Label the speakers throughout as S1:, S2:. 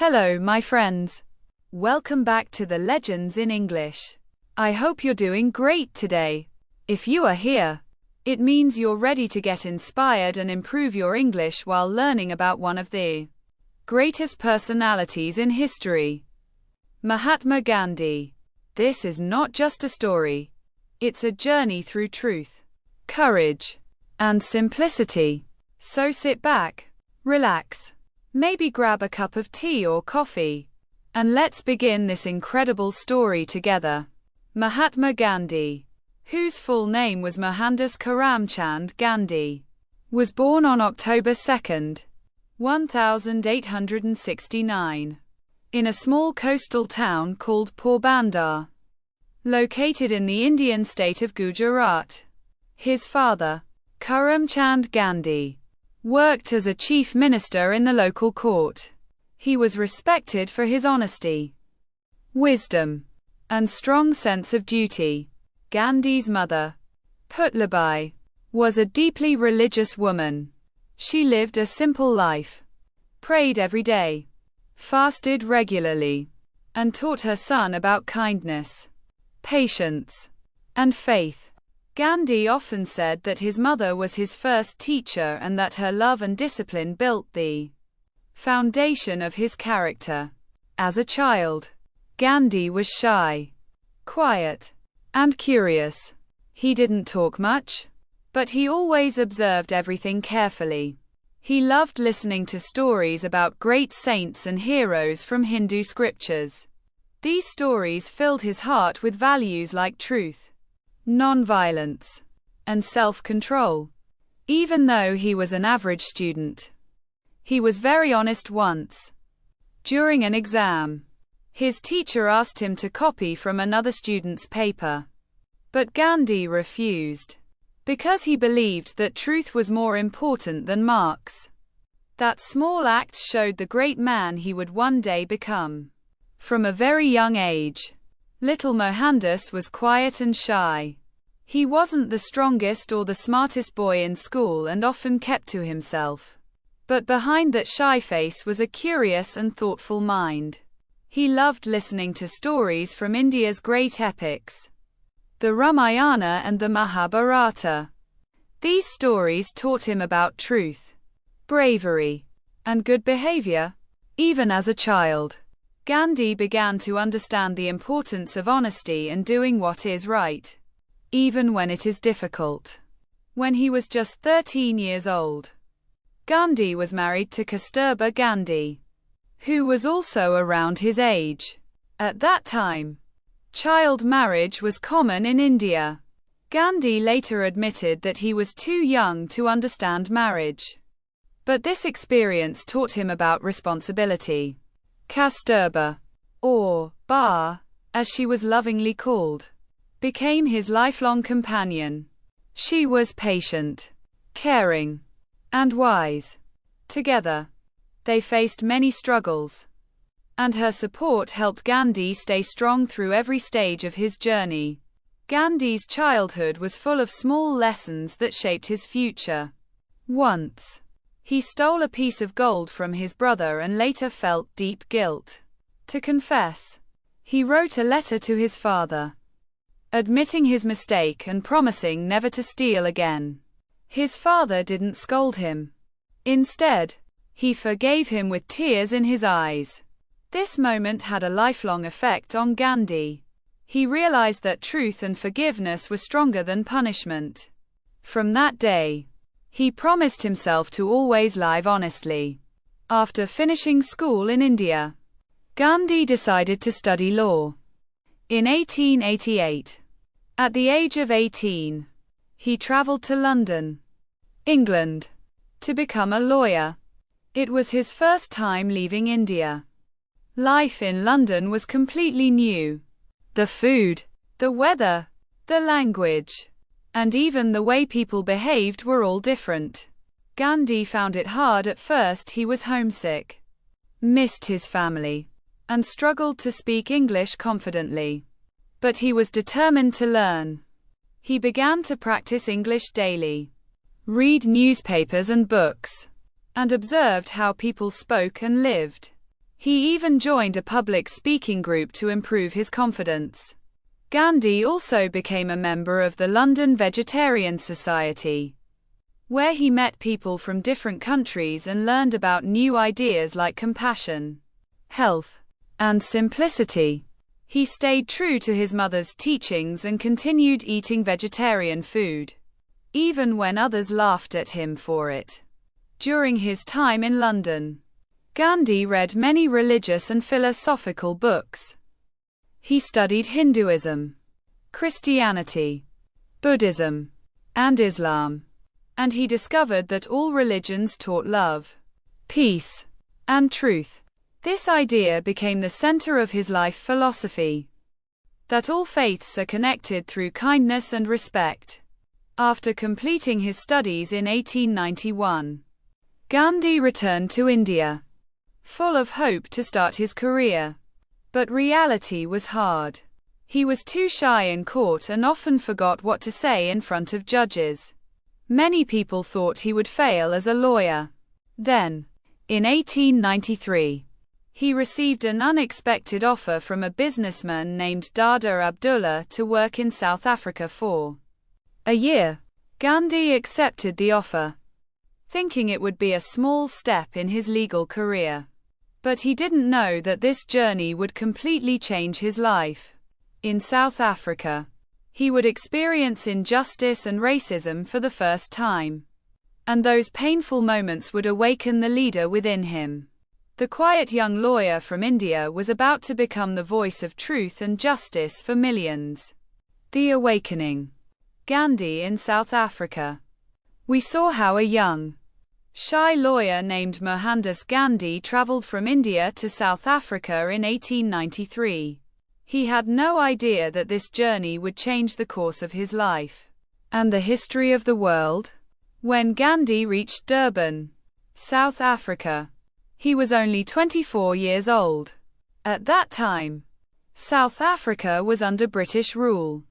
S1: Hello, my friends. Welcome back to the Legends in English. I hope you're doing great today. If you are here, it means you're ready to get inspired and improve your English while learning about one of the greatest personalities in history, Mahatma Gandhi. This is not just a story. It's a journey through truth, courage, and simplicity. So sit back, relax, maybe grab a cup of tea or coffee, and let's begin this incredible story together. Mahatma Gandhi, whose full name was Mohandas Karamchand Gandhi, was born on October 2, 1869, in a small coastal town called Porbandar, located in the Indian state of Gujarat. His father, Karamchand Gandhi, worked as a chief minister in the local court. He was respected for his honesty, wisdom, and strong sense of duty. Gandhi's mother, Putlabai, was a deeply religious woman. She lived a simple life, prayed every day, fasted regularly, and taught her son about kindness, patience, and faith. Gandhi often said that his mother was his first teacher and that her love and discipline built the foundation of his character. As a child, Gandhi was shy, quiet, and curious. He didn't talk much, but he always observed everything carefully. He loved listening to stories about great saints and heroes from Hindu scriptures. These stories filled his heart with values like truth, non-violence, and self-control. Even though he was an average student, he was very honest once. During an exam, his teacher asked him to copy from another student's paper, but Gandhi refused, because he believed that truth was more important than marks. That small act showed the great man he would one day become. From a very young age, little Mohandas was quiet and shy. He wasn't the strongest or the smartest boy in school and often kept to himself. But behind that shy face was a curious and thoughtful mind. He loved listening to stories from India's great epics, the Ramayana and the Mahabharata. These stories taught him about truth, bravery, and good behavior. Even as a child, Gandhi began to understand the importance of honesty and doing what is right, even when it is difficult. When he was just 13 years old, Gandhi was married to Kasturba Gandhi, who was also around his age. At that time, child marriage was common in India. Gandhi later admitted that he was too young to understand marriage, but this experience taught him about responsibility. Kasturba, or Ba, as she was lovingly called, became his lifelong companion. She was patient, caring, and wise. Together, they faced many struggles, and her support helped Gandhi stay strong through every stage of his journey. Gandhi's childhood was full of small lessons that shaped his future. Once, he stole a piece of gold from his brother and later felt deep guilt. To confess, he wrote a letter to his father, admitting his mistake and promising never to steal again. His father didn't scold him. Instead, he forgave him with tears in his eyes. This moment had a lifelong effect on Gandhi. He realized that truth and forgiveness were stronger than punishment. From that day, he promised himself to always live honestly. After finishing school in India, Gandhi decided to study law. In 1888, at the age of 18, he traveled to London, England, to become a lawyer. It was his first time leaving India. Life in London was completely new. The food, the weather, the language, and even the way people behaved were all different. Gandhi found it hard at first. He was homesick, missed his family, and struggled to speak English confidently. But he was determined to learn. He began to practice English daily, read newspapers and books, and observed how people spoke and lived. He even joined a public speaking group to improve his confidence. Gandhi also became a member of the London Vegetarian Society, where he met people from different countries and learned about new ideas like compassion, health, and simplicity. He stayed true to his mother's teachings and continued eating vegetarian food, even when others laughed at him for it. During his time in London, Gandhi read many religious and philosophical books. He studied Hinduism, Christianity, Buddhism, and Islam, and he discovered that all religions taught love, peace, and truth. This idea became the center of his life philosophy, that all faiths are connected through kindness and respect. After completing his studies in 1891, Gandhi returned to India, full of hope to start his career. But reality was hard. He was too shy in court and often forgot what to say in front of judges. Many people thought he would fail as a lawyer. Then, in 1893, he received an unexpected offer from a businessman named Dada Abdullah to work in South Africa for a year. Gandhi accepted the offer, thinking it would be a small step in his legal career. But he didn't know that this journey would completely change his life. In South Africa, he would experience injustice and racism for the first time. And those painful moments would awaken the leader within him. The quiet young lawyer from India was about to become the voice of truth and justice for millions. The Awakening. Gandhi in South Africa. We saw how a young, shy lawyer named Mohandas Gandhi traveled from India to South Africa in 1893. He had no idea that this journey would change the course of his life and the history of the world. When Gandhi reached Durban, South Africa, he was only 24 years old. At that time, South Africa was under British rule,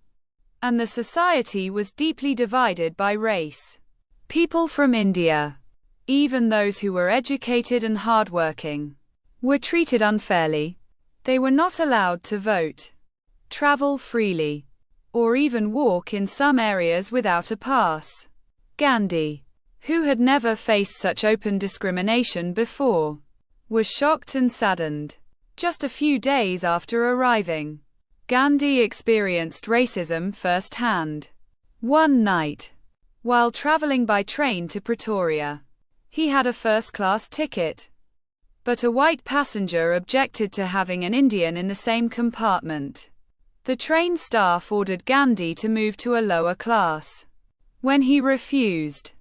S1: and the society was deeply divided by race. People from India, even those who were educated and hardworking, were treated unfairly. They were not allowed to vote, travel freely, or even walk in some areas without a pass. Gandhi, who had never faced such open discrimination before, was shocked and saddened. Just a few days after arriving, Gandhi experienced racism firsthand. One night, while traveling by train to Pretoria, he had a first-class ticket, but a white passenger objected to having an Indian in the same compartment. The train staff ordered Gandhi to move to a lower class. When he refused,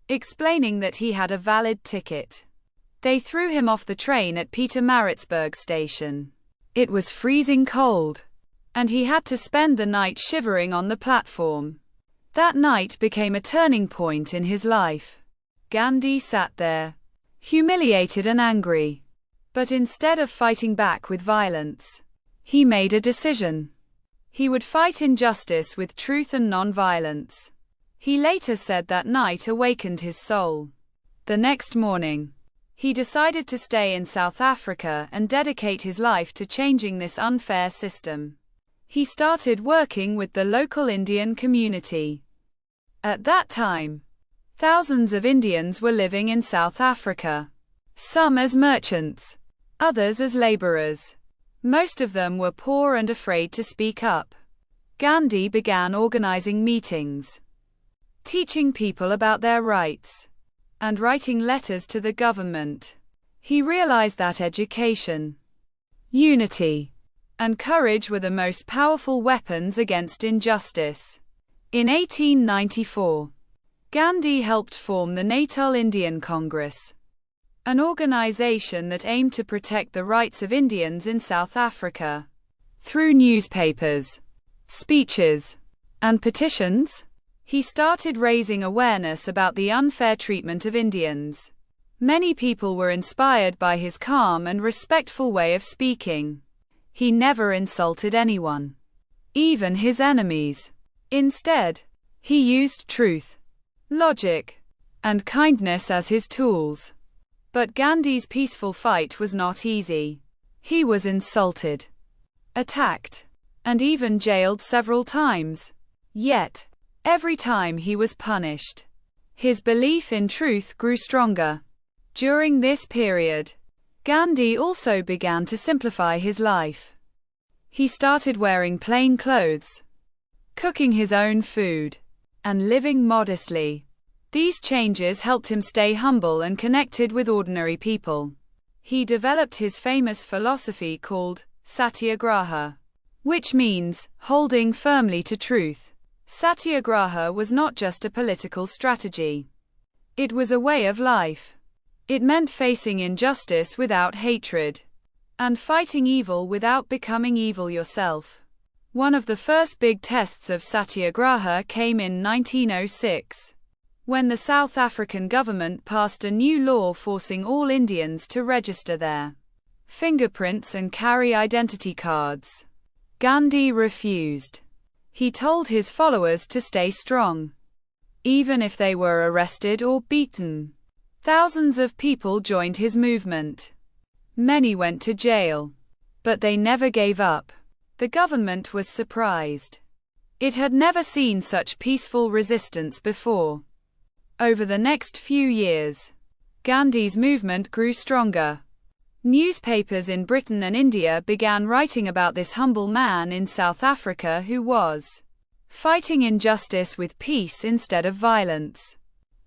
S1: explaining that he had a valid ticket, they threw him off the train at Pietermaritzburg station. It was freezing cold, and he had to spend the night shivering on the platform. That night became a turning point in his life. Gandhi sat there, humiliated and angry. But instead of fighting back with violence, he made a decision. He would fight injustice with truth and non-violence. He later said that night awakened his soul. The next morning, he decided to stay in South Africa and dedicate his life to changing this unfair system. He started working with the local Indian community. At that time, thousands of Indians were living in South Africa, some as merchants, others as laborers. Most of them were poor and afraid to speak up. Gandhi began organizing meetings, teaching people about their rights, and writing letters to the government. He realized that education, unity, and courage were the most powerful weapons against injustice. In 1894, Gandhi helped form the Natal Indian Congress, an organization that aimed to protect the rights of Indians in South Africa. Through newspapers, speeches, and petitions, he started raising awareness about the unfair treatment of Indians. Many people were inspired by his calm and respectful way of speaking. He never insulted anyone, even his enemies. Instead, he used truth, logic, and kindness as his tools. But Gandhi's peaceful fight was not easy. He was insulted, attacked, and even jailed several times. Yet, every time he was punished, his belief in truth grew stronger. During this period, Gandhi also began to simplify his life. He started wearing plain clothes, cooking his own food, and living modestly. These changes helped him stay humble and connected with ordinary people. He developed his famous philosophy called Satyagraha, which means holding firmly to truth. Satyagraha was not just a political strategy. It was a way of life. It meant facing injustice without hatred, and fighting evil without becoming evil yourself. One of the first big tests of Satyagraha came in 1906, when the South African government passed a new law forcing all Indians to register their fingerprints and carry identity cards. Gandhi refused. He told his followers to stay strong, even if they were arrested or beaten. Thousands of people joined his movement. Many went to jail, but they never gave up. The government was surprised. It had never seen such peaceful resistance before. Over the next few years, Gandhi's movement grew stronger. Newspapers in Britain and India began writing about this humble man in South Africa who was fighting injustice with peace instead of violence.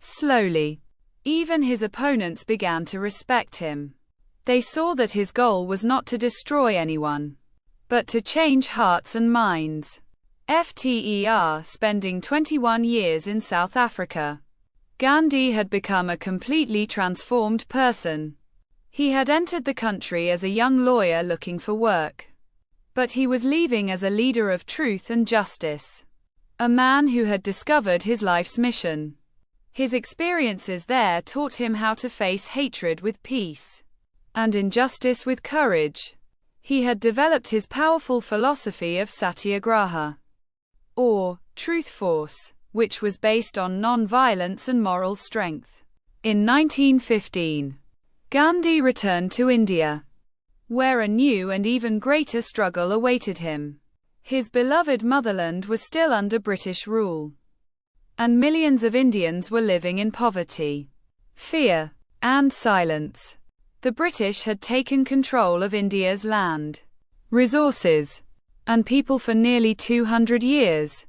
S1: Slowly, even his opponents began to respect him. They saw that his goal was not to destroy anyone, but to change hearts and minds. After spending 21 years in South Africa, Gandhi had become a completely transformed person. He had entered the country as a young lawyer looking for work, but he was leaving as a leader of truth and justice, a man who had discovered his life's mission. His experiences there taught him how to face hatred with peace and injustice with courage. He had developed his powerful philosophy of Satyagraha, or truth force, which was based on non-violence and moral strength. In 1915, Gandhi returned to India, where a new and even greater struggle awaited him. His beloved motherland was still under British rule, and millions of Indians were living in poverty, fear, and silence. The British had taken control of India's land, resources, and people for nearly 200 years.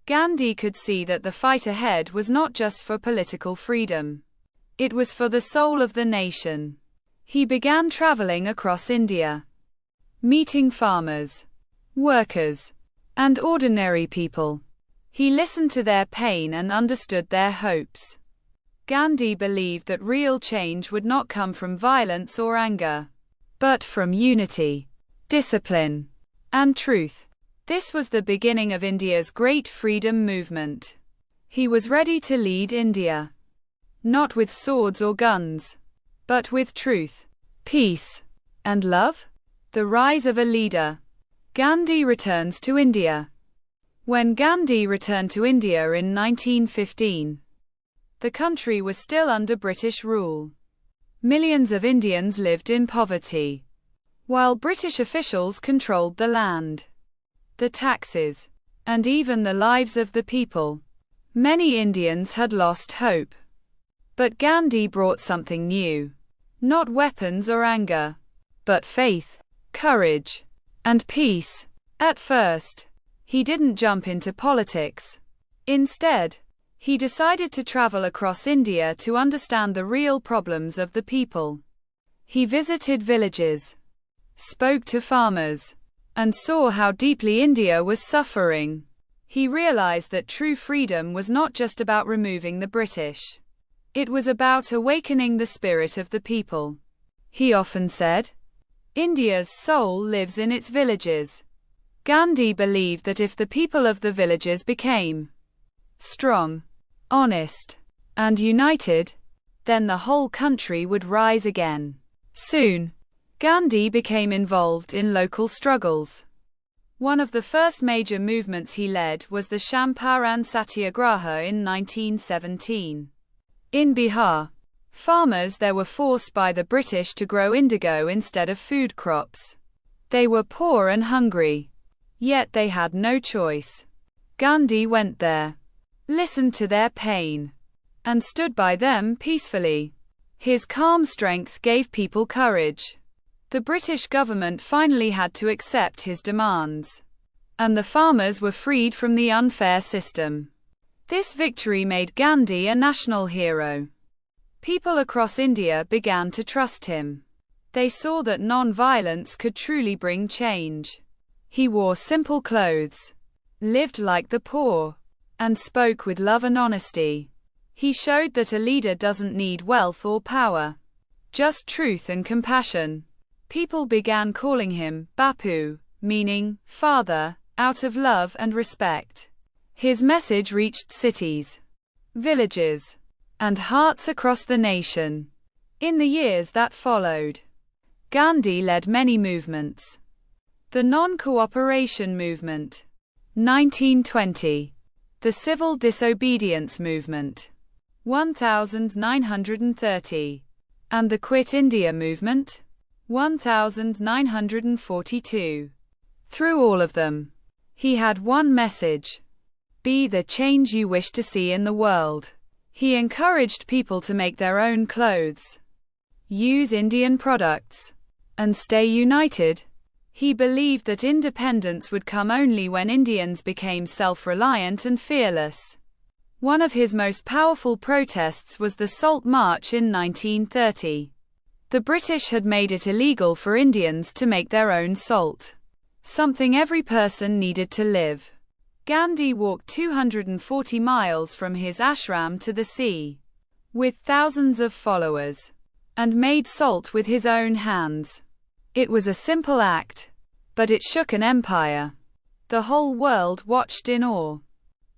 S1: Gandhi could see that the fight ahead was not just for political freedom. It was for the soul of the nation. He began traveling across India, meeting farmers, workers, and ordinary people. He listened to their pain and understood their hopes. Gandhi believed that real change would not come from violence or anger, but from unity, discipline, and truth. This was the beginning of India's great freedom movement. He was ready to lead India, not with swords or guns, but with truth, peace, and love. The rise of a leader. Gandhi returns to India. When Gandhi returned to India in 1915, the country was still under British rule. Millions of Indians lived in poverty, while British officials controlled the land, the taxes, and even the lives of the people. Many Indians had lost hope. But Gandhi brought something new. Not weapons or anger, but faith, courage, and peace. At first, he didn't jump into politics. Instead, he decided to travel across India to understand the real problems of the people. He visited villages, spoke to farmers, and saw how deeply India was suffering. He realized that true freedom was not just about removing the British. It was about awakening the spirit of the people. He often said, "India's soul lives in its villages." Gandhi believed that if the people of the villages became strong, honest, and united, then the whole country would rise again. Soon, Gandhi became involved in local struggles. One of the first major movements he led was the Champaran Satyagraha in 1917. In Bihar, Farmers there were forced by the British to grow indigo instead of food crops. They were poor and hungry. Yet they had no choice. Gandhi went there, listened to their pain, and stood by them peacefully. His calm strength gave people courage. The British government finally had to accept his demands, and the farmers were freed from the unfair system. This victory made Gandhi a national hero. People across India began to trust him. They saw that non-violence could truly bring change. He wore simple clothes, lived like the poor, and spoke with love and honesty. He showed that a leader doesn't need wealth or power, just truth and compassion. People began calling him Bapu, meaning father, out of love and respect. His message reached cities, villages, and hearts across the nation. In the years that followed, Gandhi led many movements. The non-cooperation movement, 1920. The civil disobedience movement, 1930. And the Quit India movement, 1942. Through all of them, he had one message: be the change you wish to see in the world. He encouraged people to make their own clothes, use Indian products, and stay united. He believed that independence would come only when Indians became self-reliant and fearless. One of his most powerful protests was the Salt March in 1930. The British had made it illegal for Indians to make their own salt, something every person needed to live. Gandhi walked 240 miles from his ashram to the sea, with thousands of followers, and made salt with his own hands. It was a simple act, but it shook an empire. The whole world watched in awe.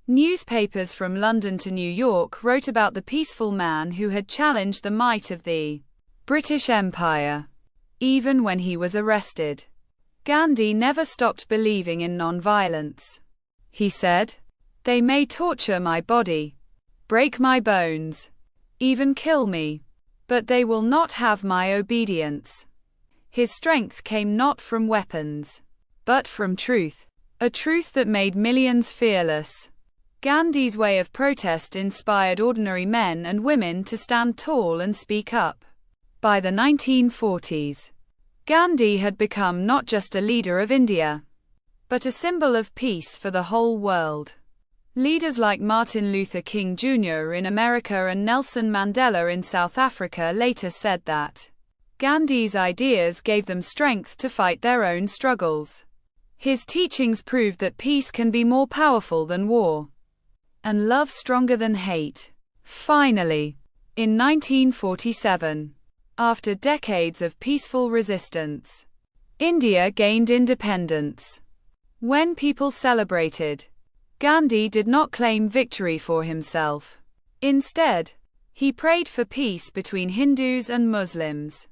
S1: Newspapers from London to New York wrote about the peaceful man who had challenged the might of the British Empire. Even when he was arrested, Gandhi never stopped believing in non-violence. He said, "They may torture my body, break my bones, even kill me, but they will not have my obedience." His strength came not from weapons, but from truth, a truth that made millions fearless. Gandhi's way of protest inspired ordinary men and women to stand tall and speak up. By the 1940s, Gandhi had become not just a leader of India, but a symbol of peace for the whole world. Leaders like Martin Luther King Jr. in America and Nelson Mandela in South Africa later said that Gandhi's ideas gave them strength to fight their own struggles. His teachings proved that peace can be more powerful than war, and love stronger than hate. Finally, in 1947, after decades of peaceful resistance, India gained independence. When people celebrated, Gandhi did not claim victory for himself. Instead, he prayed for peace between Hindus and Muslims,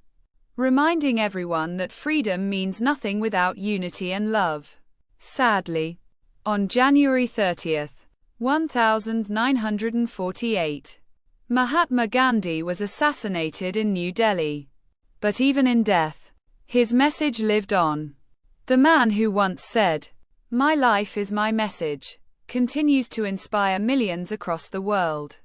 S1: reminding everyone that freedom means nothing without unity and love. Sadly, on January 30, 1948, Mahatma Gandhi was assassinated in New Delhi. But even in death, his message lived on. The man who once said, "My life is my message," continues to inspire millions across the world.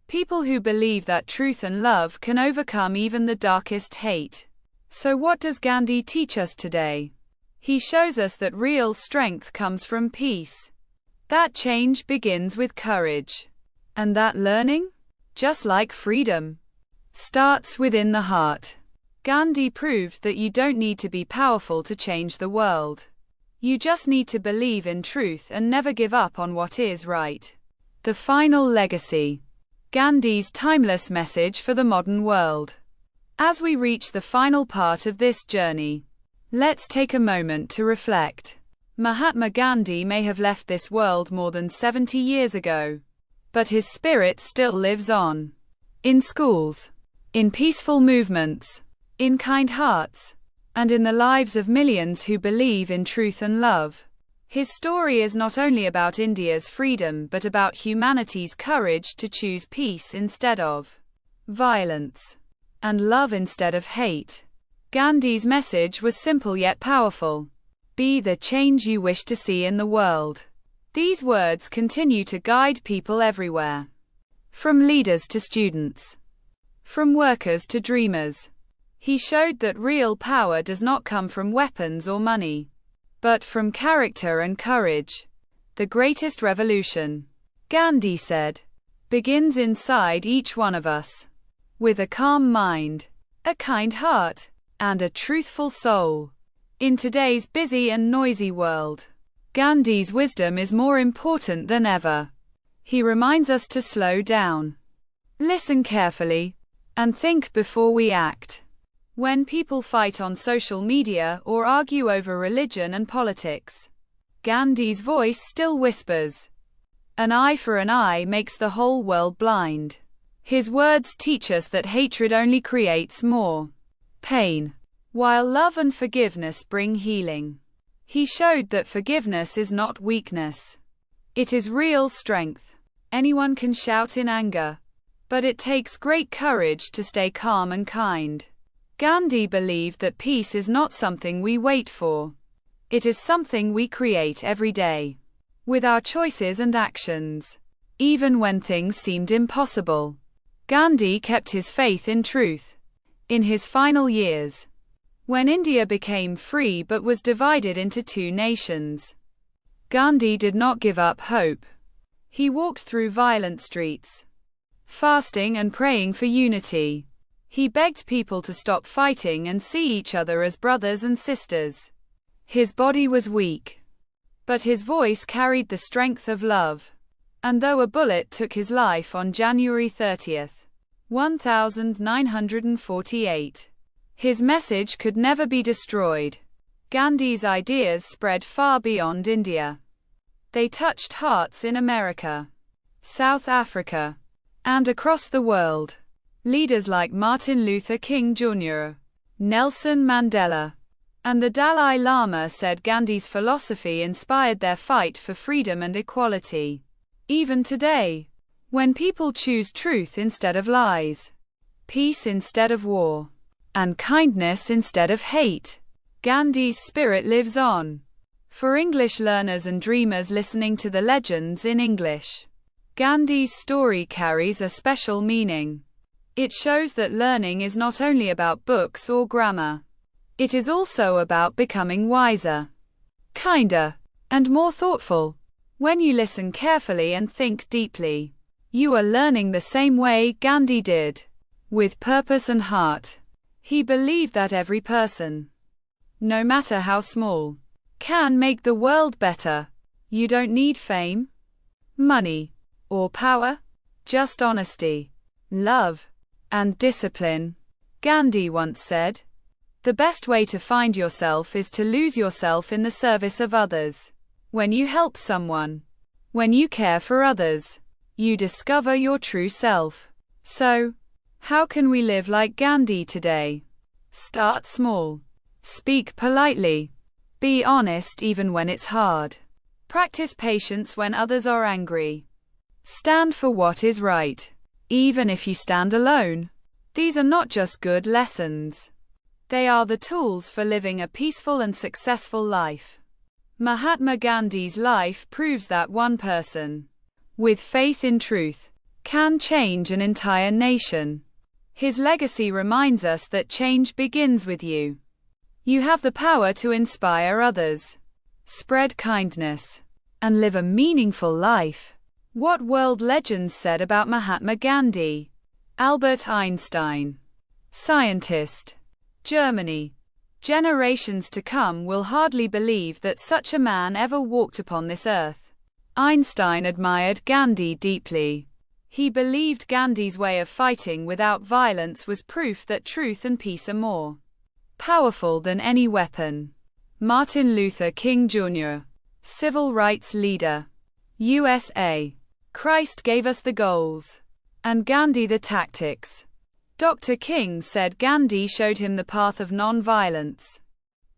S1: People who believe that truth and love can overcome even the darkest hate. So what does Gandhi teach us today? He shows us that real strength comes from peace, that change begins with courage, and that learning, just like freedom, starts within the heart. Gandhi proved that you don't need to be powerful to change the world. You just need to believe in truth and never give up on what is right. The final legacy. Gandhi's timeless message for the modern world. As we reach the final part of this journey, let's take a moment to reflect. Mahatma Gandhi may have left this world more than 70 years ago, but his spirit still lives on. In schools, in peaceful movements, in kind hearts, and in the lives of millions who believe in truth and love. His story is not only about India's freedom but about humanity's courage to choose peace instead of violence, and love instead of hate. Gandhi's message was simple yet powerful. Be the change you wish to see in the world. These words continue to guide people everywhere. From leaders to students. From workers to dreamers. He showed that real power does not come from weapons or money, but from character and courage. The greatest revolution, Gandhi said, begins inside each one of us. With a calm mind, a kind heart, and a truthful soul. In today's busy and noisy world, Gandhi's wisdom is more important than ever. He reminds us to slow down, listen carefully, and think before we act. When people fight on social media or argue over religion and politics, Gandhi's voice still whispers, "An eye for an eye makes the whole world blind." His words teach us that hatred only creates more pain, while love and forgiveness bring healing. He showed that forgiveness is not weakness. It is real strength. Anyone can shout in anger, but it takes great courage to stay calm and kind. Gandhi believed that peace is not something we wait for. It is something we create every day, with our choices and actions. Even when things seemed impossible, Gandhi kept his faith in truth. In his final years, when India became free but was divided into two nations, Gandhi did not give up hope. He walked through violent streets, fasting and praying for unity. He begged people to stop fighting and see each other as brothers and sisters. His body was weak, but his voice carried the strength of love. And though a bullet took his life on January 30th, 1948, his message could never be destroyed. Gandhi's ideas spread far beyond India. They touched hearts in America, South Africa, and across the world. Leaders like Martin Luther King Jr., Nelson Mandela, and the Dalai Lama said Gandhi's philosophy inspired their fight for freedom and equality. Even today, when people choose truth instead of lies, peace instead of war, and kindness instead of hate, Gandhi's spirit lives on. For English learners and dreamers listening to the legends in English, Gandhi's story carries a special meaning. It shows that learning is not only about books or grammar. It is also about becoming wiser, kinder, and more thoughtful. When you listen carefully and think deeply, you are learning the same way Gandhi did, with purpose and heart. He believed that every person, no matter how small, can make the world better. You don't need fame, money, or power, just honesty, love, and discipline. Gandhi once said, "The best way to find yourself is to lose yourself in the service of others." When you help someone, when you care for others, you discover your true self. So, how can we live like Gandhi today? Start small. Speak politely. Be honest even when it's hard. Practice patience when others are angry. Stand for what is right, even if you stand alone. These are not just good lessons. They are the tools for living a peaceful and successful life. Mahatma Gandhi's life proves that one person, with faith in truth, can change an entire nation. His legacy reminds us that change begins with you. You have the power to inspire others, spread kindness, and live a meaningful life. What world legends said about Mahatma Gandhi? Albert Einstein, scientist, Germany. Generations to come will hardly believe that such a man ever walked upon this earth. Einstein admired Gandhi deeply. He believed Gandhi's way of fighting without violence was proof that truth and peace are more powerful than any weapon. Martin Luther King Jr., civil rights leader, USA. Christ gave us the goals, and Gandhi the tactics. Dr. King said Gandhi showed him the path of non-violence.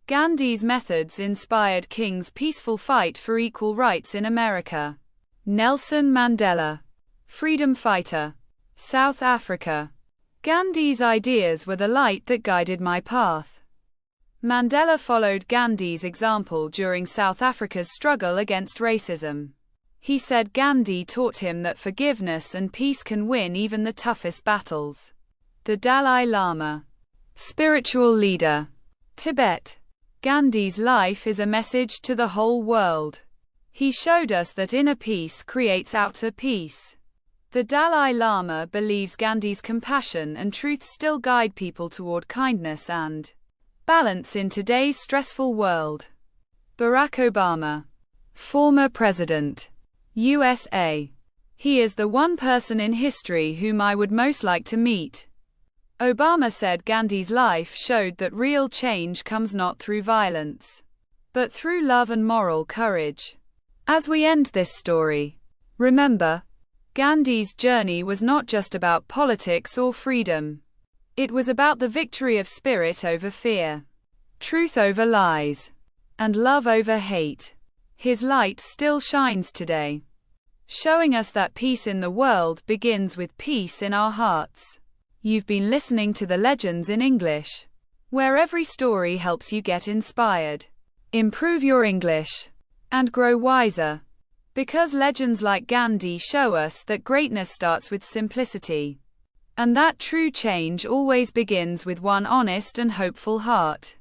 S1: Gandhi's methods inspired King's peaceful fight for equal rights in America. Nelson Mandela, freedom fighter, South Africa. Gandhi's ideas were the light that guided my path. Mandela followed Gandhi's example during South Africa's struggle against racism. He said Gandhi taught him that forgiveness and peace can win even the toughest battles. The Dalai Lama, spiritual leader, Tibet. Gandhi's life is a message to the whole world. He showed us that inner peace creates outer peace. The Dalai Lama believes Gandhi's compassion and truth still guide people toward kindness and balance in today's stressful world. Barack Obama, former president, USA. He is the one person in history whom I would most like to meet. Obama said Gandhi's life showed that real change comes not through violence, but through love and moral courage. As we end this story, remember, Gandhi's journey was not just about politics or freedom. It was about the victory of spirit over fear, truth over lies, and love over hate. His light still shines today, showing us that peace in the world begins with peace in our hearts. You've been listening to the Legends in English, where every story helps you get inspired, improve your English, and grow wiser. Because legends like Gandhi show us that greatness starts with simplicity, and that true change always begins with one honest and hopeful heart.